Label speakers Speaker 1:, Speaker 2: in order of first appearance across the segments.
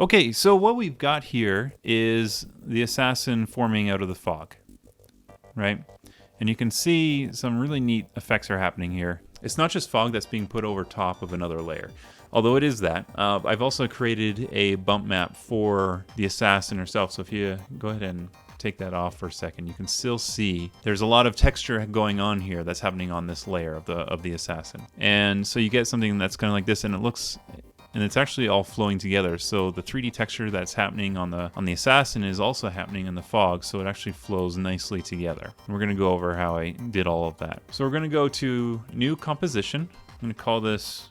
Speaker 1: Okay, so what we've got here is the assassin forming out of the fog, right? And you can see some really neat effects are happening here. It's not just fog that's being put over top of another layer, although it is that. I've also created a bump map for the assassin herself. So if you go ahead and take that off for a second, you can still see there's a lot of texture going on here that's happening on this layer of the assassin. And so you get something that's kind of like this, and it's actually all flowing together. So the 3D texture that's happening on the assassin is also happening in the fog, so it actually flows nicely together. We're gonna go over how I did all of that. So we're gonna go to new composition. I'm gonna call this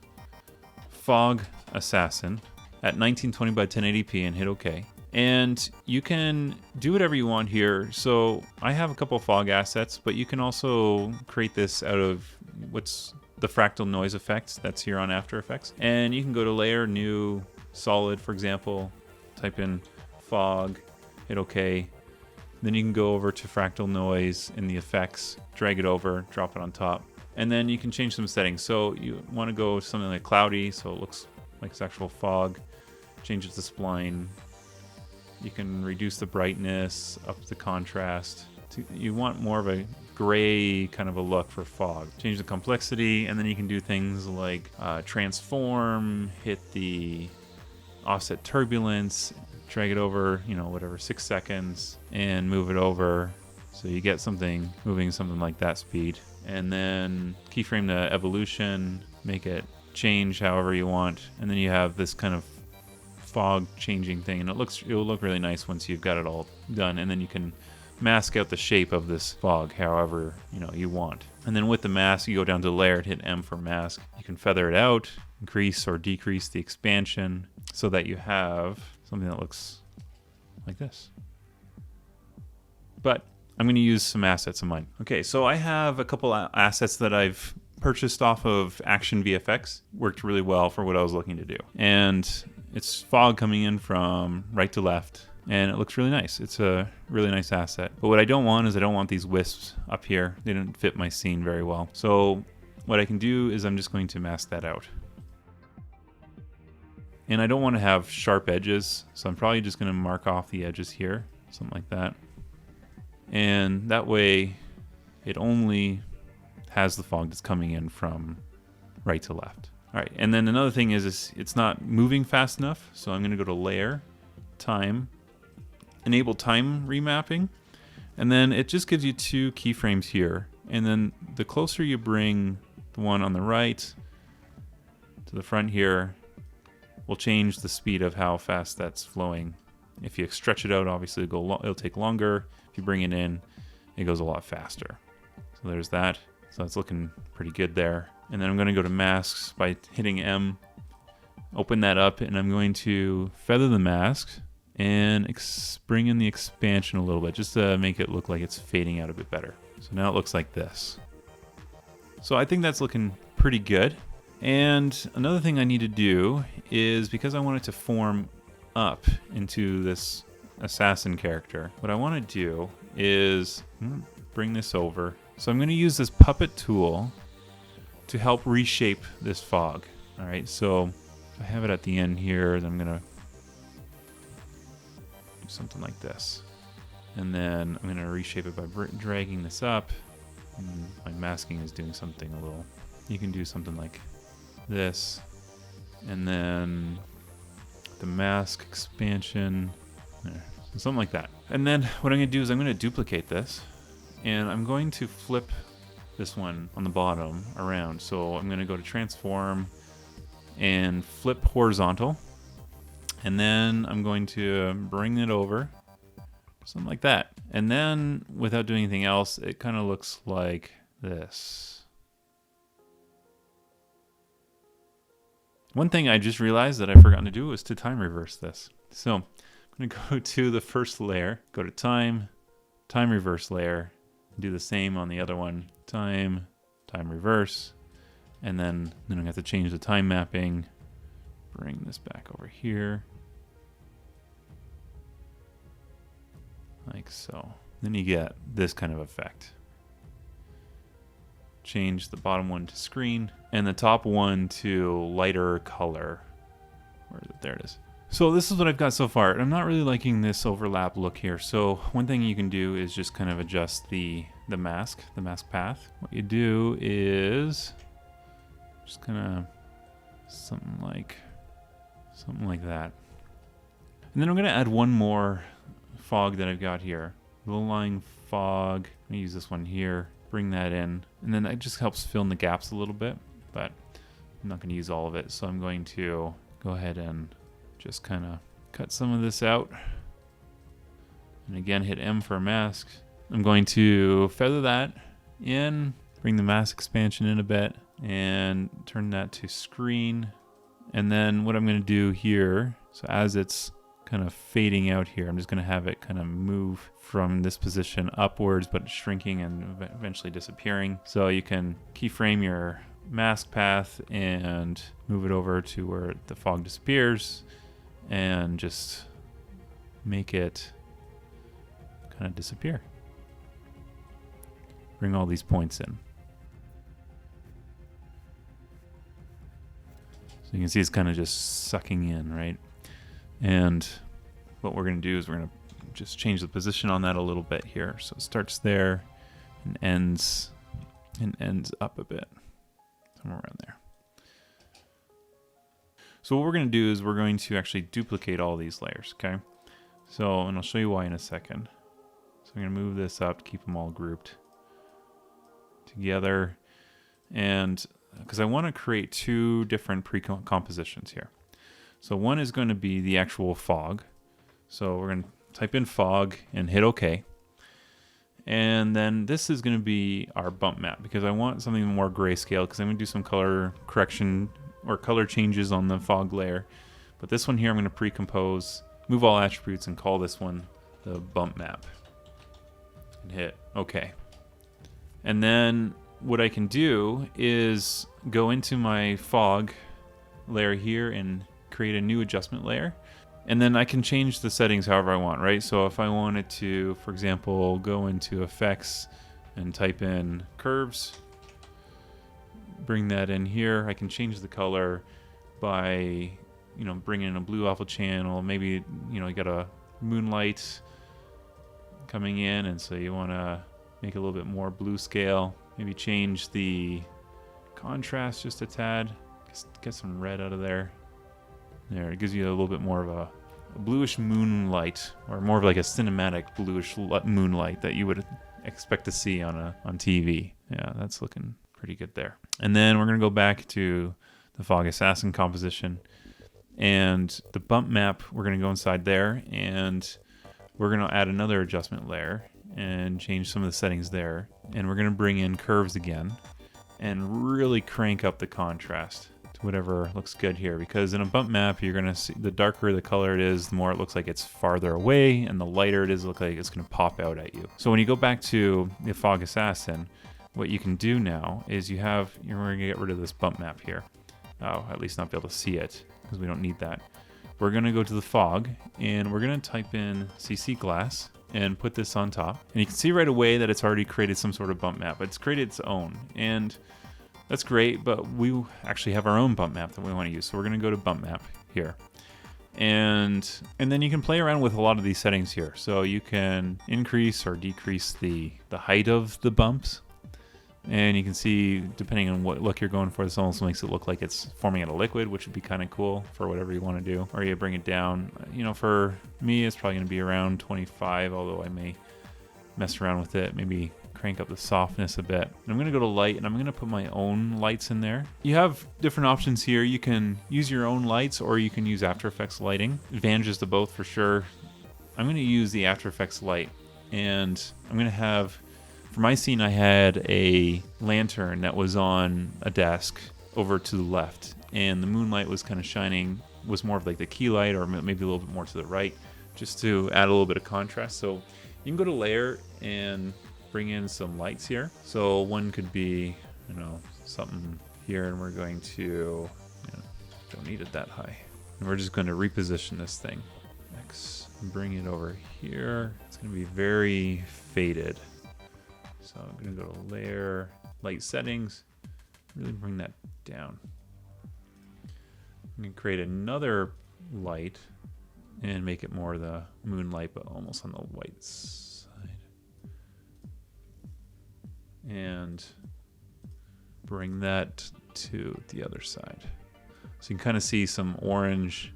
Speaker 1: Fog Assassin at 1920 by 1080p and hit OK. And you can do whatever you want here. So I have a couple of fog assets, but you can also create this out of what's the fractal noise effects that's here on After Effects. And you can go to Layer, New, Solid, for example, type in fog, hit OK. Then you can go over to fractal noise in the effects, drag it over, drop it on top. And then you can change some settings. So you want to go something like cloudy, so it looks like it's actual fog. Change it to spline. You can reduce the brightness, up the contrast. You want more of a gray kind of a look for fog. Change the complexity, and then you can do things like transform, hit the offset turbulence, drag it over, whatever, 6 seconds, and move it over. So you get something moving something like that speed. And then keyframe the evolution, make it change however you want. And then you have this kind of fog changing thing, and it'll look really nice once you've got it all done. And then you can mask out the shape of this fog however you want. And then with the mask, you go down to layer, hit M for mask. You can feather it out, increase or decrease the expansion so that you have something that looks like this. But I'm going to use some assets of mine. Okay, so I have a couple assets that I've purchased off of Action VFX. Worked really well for what I was looking to do. And it's fog coming in from right to left, and it looks really nice. It's a really nice asset. But what I don't want is I don't want these wisps up here. They didn't fit my scene very well. So what I can do is I'm just going to mask that out. And I don't want to have sharp edges, so I'm probably just going to mark off the edges here, something like that. And that way it only has the fog that's coming in from right to left. All right, and then another thing is it's not moving fast enough, so I'm going to go to Layer, Time, Enable Time Remapping, and then it just gives you 2 keyframes here. And then the closer you bring the one on the right to the front here, will change the speed of how fast that's flowing. If you stretch it out, obviously it'll take longer. If you bring it in, it goes a lot faster. So there's that. So it's looking pretty good there. And then I'm going to go to masks by hitting M, open that up, and I'm going to feather the mask and bring in the expansion a little bit just to make it look like it's fading out a bit better. So now it looks like this. So I think that's looking pretty good. And another thing I need to do is, because I want it to form up into this assassin character, what I want to do is bring this over. So I'm going to use this puppet tool to help reshape this fog. All right, so I have it at the end here, then I'm going to do something like this. And then I'm going to reshape it by dragging this up. And my masking is doing something a little, you can do something like this. And then the mask expansion, there, something like that. And then what I'm going to do is I'm going to duplicate this, and I'm going to flip this one on the bottom around. So I'm going to go to transform and flip horizontal, and then I'm going to bring it over, something like that. And then without doing anything else, it kind of looks like this. One thing I just realized that I forgot to do was to time reverse this. So I'm going to go to the first layer, go to time reverse layer, do the same on the other one, time reverse, and then I'm going to have to change the time mapping, bring this back over here, like so. Then you get this kind of effect. Change the bottom one to screen and the top one to lighter color. Where is it? There it is. So this is what I've got so far. I'm not really liking this overlap look here. So one thing you can do is just kind of adjust the mask path. What you do is just kind of something like that. And then I'm going to add one more fog that I've got here. Low-lying fog. I'm going to use this one here. Bring that in. And then that just helps fill in the gaps a little bit. But I'm not going to use all of it. So I'm going to go ahead and just kind of cut some of this out. And again, hit M for mask. I'm going to feather that in. Bring the mask expansion in a bit. And turn that to screen. And then what I'm going to do here, so as it's kind of fading out here, I'm just going to have it kind of move from this position upwards, but shrinking and eventually disappearing. So you can keyframe your mask path and move it over to where the fog disappears and just make it kind of disappear. Bring all these points in. So you can see it's kind of just sucking in, right? And what we're going to do is we're going to just change the position on that a little bit here. So it starts there and ends up a bit, somewhere around there. So what we're going to do is we're going to actually duplicate all these layers, okay? So, and I'll show you why in a second. So I'm going to move this up to keep them all grouped together. And because I want to create two different pre-compositions here. So one is going to be the actual fog. So we're going to type in fog and hit OK. And then this is going to be our bump map because I want something more grayscale because I'm going to do some color correction or color changes on the fog layer. But this one here I'm going to pre-compose, move all attributes, and call this one the bump map. And hit OK. And then what I can do is go into my fog layer here and create a new adjustment layer. And then I can change the settings however I want, right? So if I wanted to, for example, go into effects and type in curves, bring that in here. I can change the color by, bringing in a blue alpha channel. Maybe, you got a moonlight coming in, and so you want to make it a little bit more blue scale. Maybe change the contrast just a tad. Just get some red out of there. There, it gives you a little bit more of a bluish moonlight, or more of like a cinematic bluish moonlight that you would expect to see on TV. Yeah, that's looking pretty good there. And then we're going to go back to the Fog Assassin composition. And the bump map, we're going to go inside there, and we're going to add another adjustment layer and change some of the settings there. And we're going to bring in curves again and really crank up the contrast to whatever looks good here. Because in a bump map, you're going to see the darker the color it is, the more it looks like it's farther away, and the lighter it is, it looks like it's going to pop out at you. So when you go back to the Fog Assassin, what you can do now is you're going to get rid of this bump map here. Oh, at least not be able to see it, because we don't need that. We're going to go to the fog, and we're going to type in CC Glass and put this on top. And you can see right away that it's already created some sort of bump map. It's created its own, and that's great, but we actually have our own bump map that we want to use. So we're going to go to bump map here. And then you can play around with a lot of these settings here. So you can increase or decrease the height of the bumps. And you can see, depending on what look you're going for, this almost makes it look like it's forming out of liquid, which would be kind of cool for whatever you want to do. Or you bring it down. For me, it's probably going to be around 25, although I may mess around with it, maybe crank up the softness a bit. I'm going to go to light, and I'm going to put my own lights in there. You have different options here. You can use your own lights, or you can use After Effects lighting. Advantages to both for sure. I'm going to use the After Effects light, and I'm going to have... For my scene, I had a lantern that was on a desk over to the left, and the moonlight was kind of shining, was more of like the key light, or maybe a little bit more to the right, just to add a little bit of contrast. So you can go to layer and bring in some lights here. So one could be, something here, and we're going to, don't need it that high. And we're just going to reposition this thing. X, bring it over here. It's going to be very faded. So I'm going to go to layer, light settings, really bring that down. I'm going to create another light and make it more the moonlight, but almost on the white side. And bring that to the other side. So you can kind of see some orange,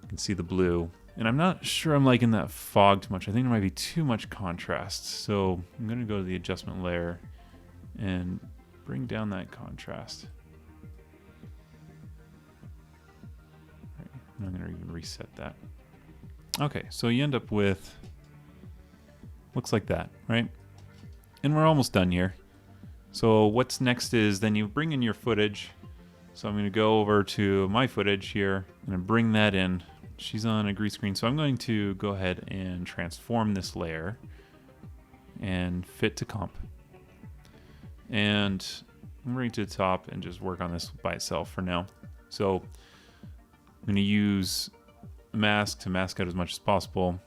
Speaker 1: you can see the blue. And I'm not sure I'm liking that fog too much. I think there might be too much contrast. So I'm gonna go to the adjustment layer and bring down that contrast. Right. I'm gonna even reset that. Okay, so you end up with, looks like that, right? And we're almost done here. So what's next is then you bring in your footage. So I'm going to go over to my footage here and bring that in. She's on a green screen. So I'm going to go ahead and transform this layer and fit to comp. And I'm bring it to the top and just work on this by itself for now. So I'm going to use a mask to mask out as much as possible.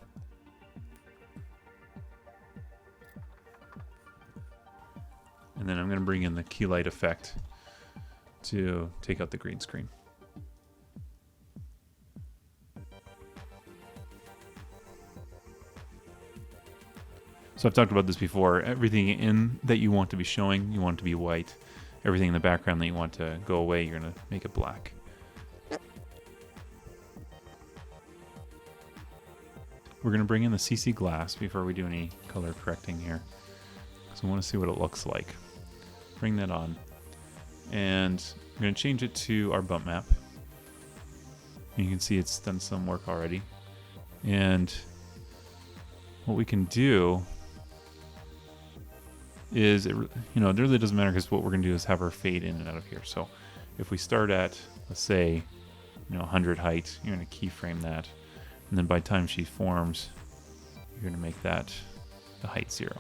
Speaker 1: And then I'm going to bring in the key light effect to take out the green screen. So I've talked about this before. Everything in that you want to be showing, you want it to be white. Everything in the background that you want to go away, you're going to make it black. We're going to bring in the CC glass before we do any color correcting here. So I want to see what it looks like. Bring that on. And I'm going to change it to our bump map. And you can see it's done some work already. And what we can do is, it really doesn't matter because what we're going to do is have her fade in and out of here. So if we start at, let's say, 100 height, you're going to keyframe that. And then by the time she forms, you're going to make that the height 0.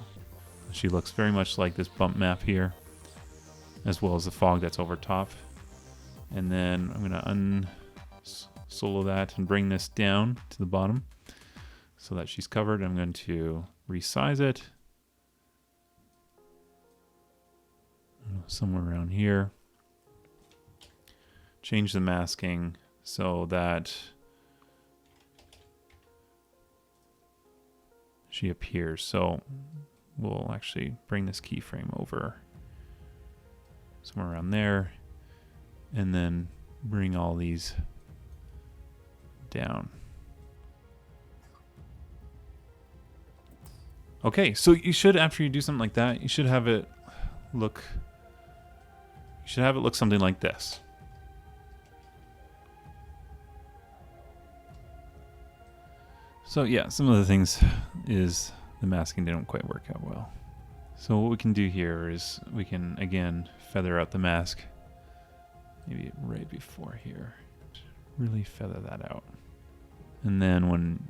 Speaker 1: She looks very much like this bump map here, as well as the fog that's over top. And then I'm going to unsolo that and bring this down to the bottom so that she's covered. I'm going to resize it somewhere around here. Change the masking so that she appears. So we'll actually bring this keyframe over somewhere around there and then bring all these down. Okay, so you should, after you do something like that, you should have it look something like this. So yeah, some of the things is the masking didn't quite work out well. So what we can do here is we can, again, feather out the mask. Maybe right before here. Really feather that out. And then when,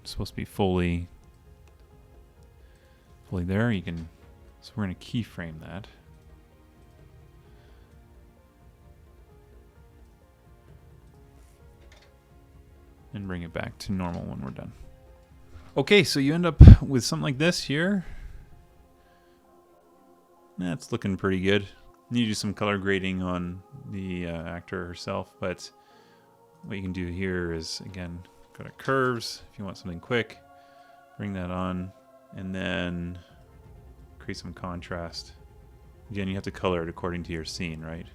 Speaker 1: it's supposed to be fully there, you can, so we're going to keyframe that. And bring it back to normal when we're done. Okay, so you end up with something like this here. That's looking pretty good. You need to do some color grading on the actor herself, but what you can do here is, again, go to curves if you want something quick. Bring that on, and then create some contrast. Again, you have to color it according to your scene, right?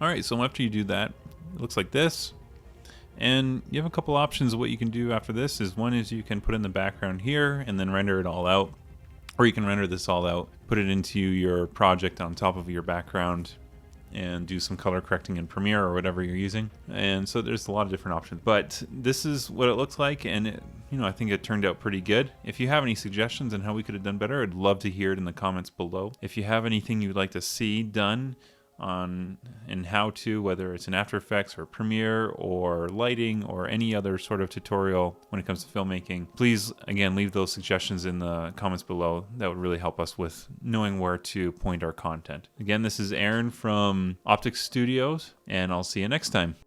Speaker 1: All right, so after you do that, it looks like this. And you have a couple options of what you can do after this. One is you can put in the background here and then render it all out. Or you can render this all out, put it into your project on top of your background, and do some color correcting in Premiere or whatever you're using. And so there's a lot of different options. But this is what it looks like, and I think it turned out pretty good. If you have any suggestions on how we could have done better, I'd love to hear it in the comments below. If you have anything you'd like to see done in how to, whether it's in After Effects or Premiere or lighting or any other sort of tutorial when it comes to filmmaking, please, again, leave those suggestions in the comments below. That would really help us with knowing where to point our content. Again, this is Aaron from Optix Studios, and I'll see you next time.